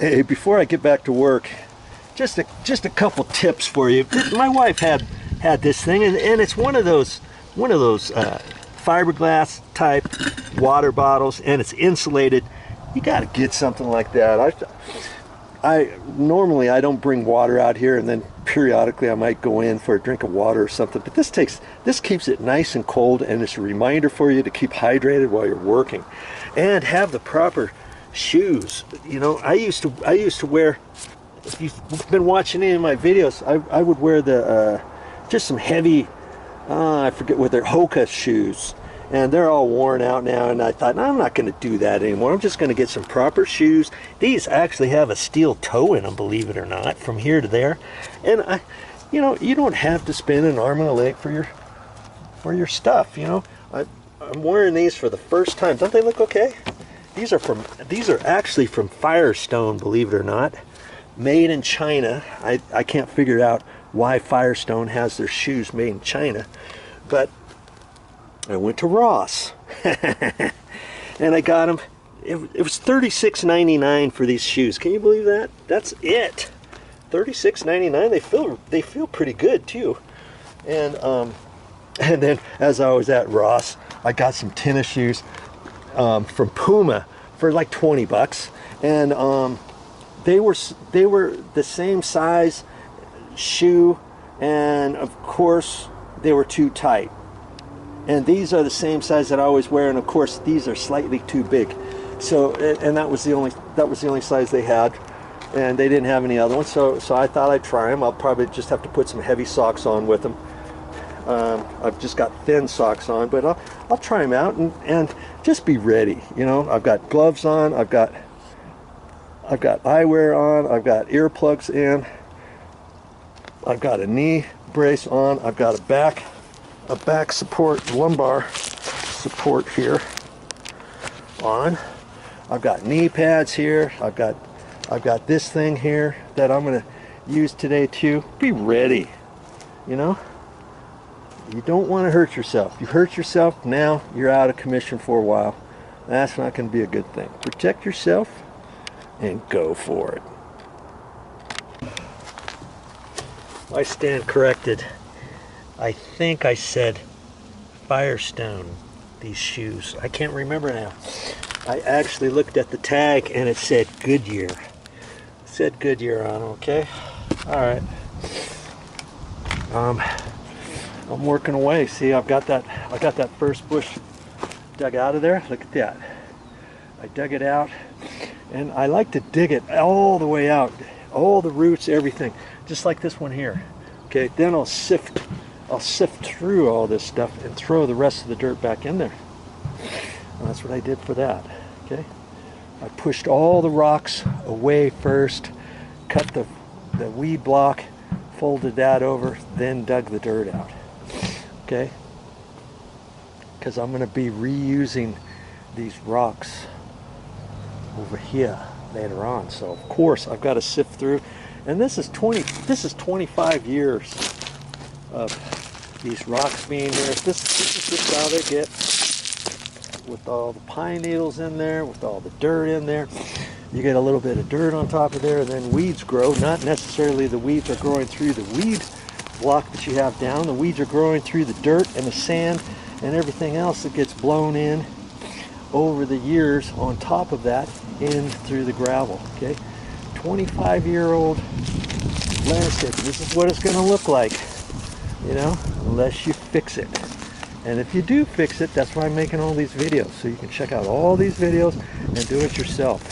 Hey, before I get back to work, just a couple tips for you. My wife had this thing, and it's one of those fiberglass type water bottles, and it's insulated. You got to get something like that. I normally don't bring water out here, and then periodically I might go in for a drink of water or something. But this keeps it nice and cold, and it's a reminder for you to keep hydrated while you're working, and have the proper shoes. You know, I used to wear. If you've been watching any of my videos, I would wear the just some heavy. I forget what they're, Hoka shoes. And they're all worn out now, and I thought, I'm not going to do that anymore. I'm just going to get some proper shoes. These actually have a steel toe in them, believe it or not, from here to there. And you know, you don't have to spend an arm and a leg for your stuff. You know, I'm wearing these for the first time. Don't they look okay? These are actually from Firestone, believe it or not, made in China. I can't figure out why Firestone has their shoes made in China, but I went to Ross and I got them. It was $36.99 for these shoes. Can you believe that? That's it. $36.99. They feel pretty good too. And then as I was at Ross, I got some tennis shoes from Puma for like 20 bucks, and they were the same size shoe, and of course they were too tight. And these are the same size that I always wear, and of course these are slightly too big. So, and that was the only size they had, and they didn't have any other ones. So I thought I'd try them. I'll probably just have to put some heavy socks on with them. I've just got thin socks on, but I'll try them out and just be ready. You know, I've got gloves on, I've got eyewear on, I've got earplugs in, I've got a knee brace on, I've got a back support, lumbar support here on. I've got knee pads here. I've got this thing here that I'm going to use today too. Be ready. You know, you don't want to hurt yourself. You hurt yourself now, you're out of commission for a while. That's not going to be a good thing. Protect yourself and go for it. I stand corrected. I think I said Firestone, these shoes. I can't remember now. I actually looked at the tag and it said Goodyear. It said Goodyear on them, okay? Alright. I'm working away. See, I got that first bush dug out of there. Look at that. I dug it out, and I like to dig it all the way out. All the roots, everything. Just like this one here. Okay, then I'll sift through all this stuff and throw the rest of the dirt back in there. And that's what I did for that. Okay, I pushed all the rocks away first, cut the weed block, folded that over, then dug the dirt out. Okay, because I'm going to be reusing these rocks over here later on. So of course I've got to sift through, and this is 25 years of these rocks being here. This is just how they get, with all the pine needles in there, with all the dirt in there. You get a little bit of dirt on top of there, and then weeds grow. Not necessarily the weeds are growing through the weed block that you have down. The weeds are growing through the dirt and the sand and everything else that gets blown in over the years on top of that in through the gravel. Okay, 25-year-old landscape. This is what it's going to look like, you know, unless you fix it. And if you do fix it, that's why I'm making all these videos, so you can check out all these videos and do it yourself.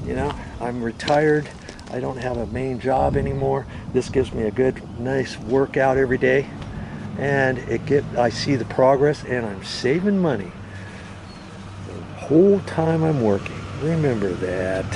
You know, I'm retired. I don't have a main job anymore. This gives me a good, nice workout every day, and I see the progress, and I'm saving money the whole time I'm working. Remember that.